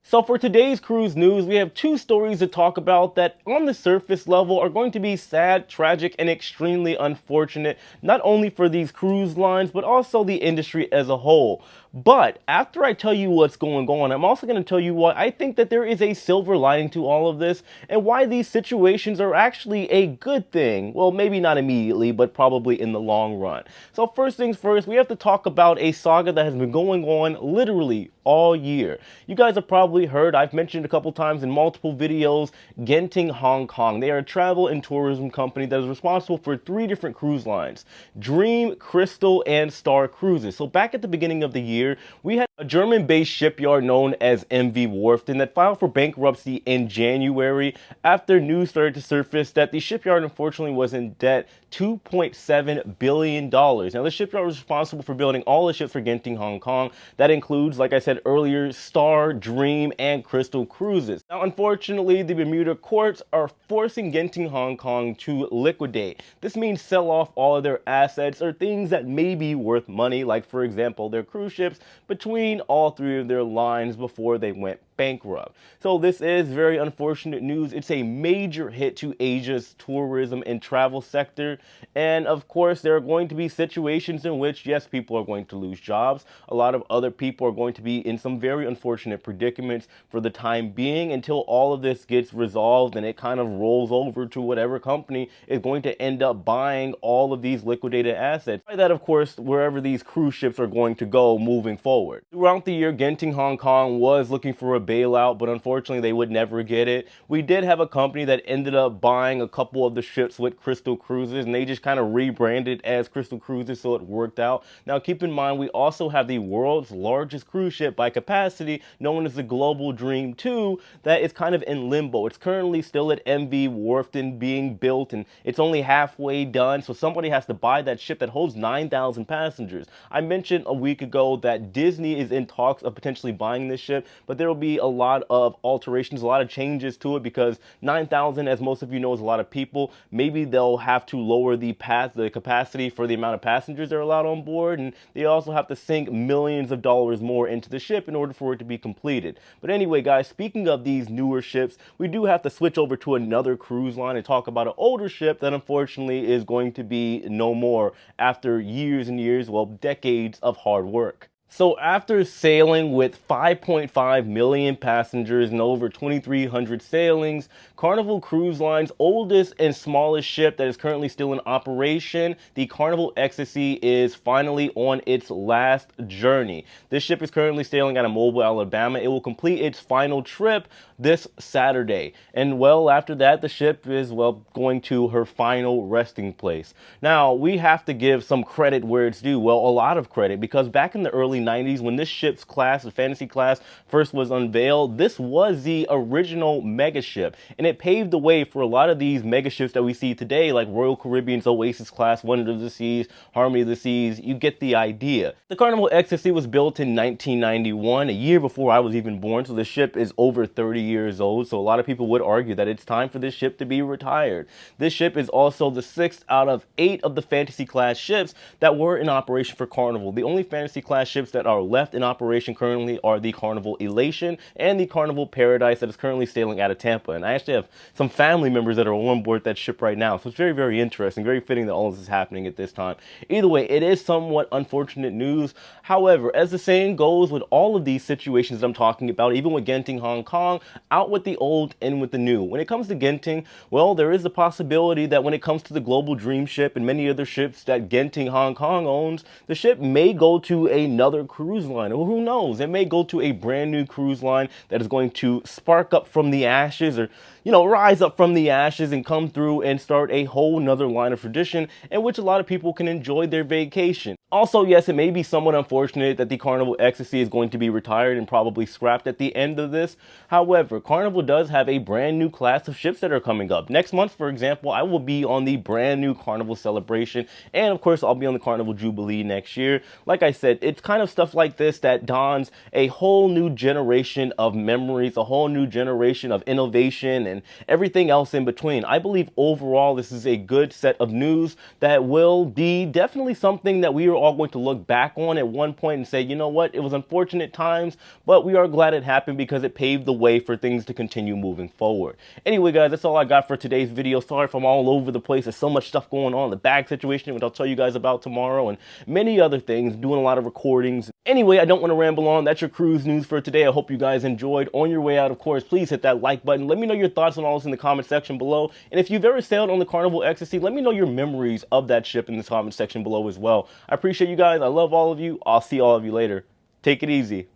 So for today's cruise news, we have two stories to talk about that on the surface level are going to be sad, tragic, and extremely unfortunate, not only for these cruise lines, but also the industry as a whole. But after I tell you what's going on, I'm also going to tell you why I think that there is a silver lining to all of this and why these situations are actually a good thing. Well, maybe not immediately, but probably in the long run. So first things first, we have to talk about a saga that has been going on literally all year. You guys have probably heard, I've mentioned a couple times in multiple videos, Genting Hong Kong. They are a travel and tourism company that is responsible for three different cruise lines: Dream, Crystal, and Star Cruises. So back at the beginning of the year, we had a German-based shipyard known as MV Warfton that filed for bankruptcy in January after news started to surface that the shipyard unfortunately was in debt $2.7 billion. Now, the shipyard was responsible for building all the ships for Genting Hong Kong. That includes, like I said earlier, Star, Dream, and Crystal Cruises. Now, unfortunately, the Bermuda courts are forcing Genting Hong Kong to liquidate. This means sell off all of their assets or things that may be worth money, like, for example, their cruise ships between all three of their lines before they went bankrupt. So this is very unfortunate news. It's a major hit to Asia's tourism and travel sector. And of course, there are going to be situations in which, yes, people are going to lose jobs. A lot of other people are going to be in some very unfortunate predicaments for the time being until all of this gets resolved and it kind of rolls over to whatever company is going to end up buying all of these liquidated assets. By that, of course, wherever these cruise ships are going to go moving forward. Throughout the year, Genting Hong Kong was looking for a bailout, but unfortunately they would never get it. We did have a company that ended up buying a couple of the ships with Crystal Cruises, and they just kind of rebranded as Crystal Cruises, so it worked out. Now keep in mind, we also have the world's largest cruise ship by capacity, known as the Global Dream 2, that is kind of in limbo. It's currently still at MV Warfton being built, and it's only halfway done, so somebody has to buy that ship that holds 9,000 passengers. I mentioned a week ago that Disney is in talks of potentially buying this ship, but there will be a lot of alterations, a lot of changes to it, because 9,000, as most of you know, is a lot of people. Maybe they'll have to lower the capacity for the amount of passengers that are allowed on board, and they also have to sink millions of dollars more into the ship in order for it to be completed. But anyway, guys, speaking of these newer ships, we do have to switch over to another cruise line and talk about an older ship that unfortunately is going to be no more after years and years, well, decades of hard work. So after sailing with 5.5 million passengers and over 2,300 sailings, Carnival Cruise Line's oldest and smallest ship that is currently still in operation, the Carnival Ecstasy, is finally on its last journey. This ship is currently sailing out of Mobile, Alabama. It will complete its final trip this Saturday. And well, after that, the ship is, well, going to her final resting place. Now, we have to give some credit where it's due. Well, a lot of credit, because back in the early 90s, when this ship's class, the fantasy class, first was unveiled, this was the original mega ship, and it paved the way for a lot of these mega ships that we see today, like Royal Caribbean's Oasis class, Wonder of the Seas, Harmony of the Seas. You get the idea. The Carnival Ecstasy was built in 1991, a year before I was even born, so the ship is over 30 years old, so a lot of people would argue that it's time for this ship to be retired. This ship is also the 6th out of 8 of the fantasy class ships that were in operation for Carnival. The only fantasy class ships that are left in operation currently are the Carnival Elation and the Carnival Paradise that is currently sailing out of Tampa. And I actually have some family members that are on board that ship right now, so it's very, very interesting, very fitting that all of this is happening at this time. Either way, it is somewhat unfortunate news. However, as the saying goes with all of these situations that I'm talking about, even with Genting Hong Kong, out with the old, in with the new. When it comes to Genting, well, there is the possibility that when it comes to the Global Dream ship and many other ships that Genting Hong Kong owns, the ship may go to another cruise line, or who knows, it may go to a brand new cruise line that is going to spark up from the ashes, or rise up from the ashes and come through and start a whole nother line of tradition in which a lot of people can enjoy their vacation. Also, yes, it may be somewhat unfortunate that the Carnival Ecstasy is going to be retired and probably scrapped at the end of this. However, Carnival does have a brand new class of ships that are coming up. Next month, for example, I will be on the brand new Carnival Celebration, and of course, I'll be on the Carnival Jubilee next year. Like I said, it's kind of stuff like this that dawns a whole new generation of memories, a whole new generation of innovation, and everything else in between. I believe overall this is a good set of news that will be definitely something that we are all going to look back on at one point and say, you know what, it was unfortunate times, but we are glad it happened because it paved the way for things to continue moving forward. Anyway, guys, that's all I got for today's video. Sorry if I'm all over the place. There's so much stuff going on. The bag situation, which I'll tell you guys about tomorrow, and many other things, doing a lot of recordings. Anyway, I don't want to ramble on. That's your cruise news for today. I hope you guys enjoyed. On your way out, of course, please hit that like button. Let me know your thoughts on all this in the comment section below. And if you've ever sailed on the Carnival Ecstasy, let me know your memories of that ship in the comment section below as well. I appreciate you guys. I love all of you. I'll see all of you later. Take it easy.